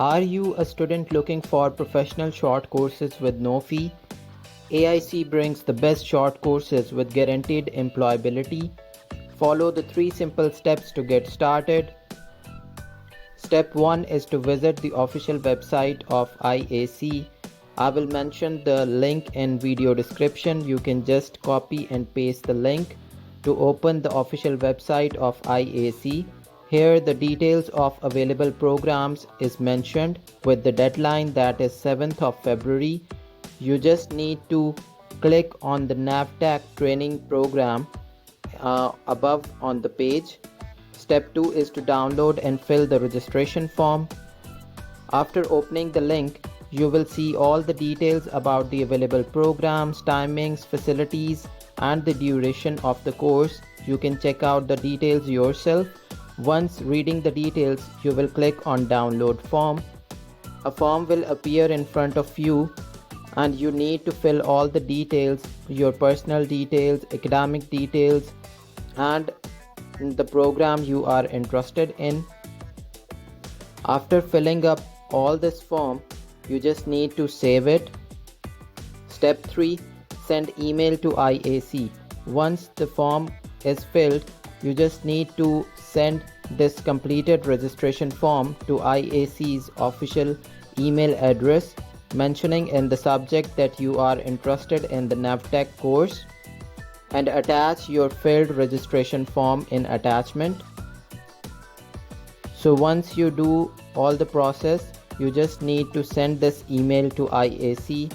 Are you a student looking for professional short courses with no fee? AIC brings the best short courses with guaranteed employability. Follow the 3 simple steps to get started. Step 1 is to visit the official website of IAC. I will mention the link in video description. You can just copy and paste the link to open the official website of IAC. Here the details of available programs is mentioned with the deadline, that is 7th of February. You just need to click on the NAVTTC training program above on the page. Step 2 is to download and fill the registration form. After opening the link, you will see all the details about the available programs, timings, facilities, and the duration of the course. You can check out the details yourself. Once reading the details, you will click on download form. A form will appear in front of you and you need to fill all the details, your personal details, academic details, and the program you are interested in. After filling up all this form, you just need to save it. Step 3. Send email to IAC. Once the form is filled, you just need to send this completed registration form to IAC's official email address, mentioning in the subject that you are interested in the NAVTTC course, and attach your filled registration form in attachment. So once you do all the process, you just need to send this email to IAC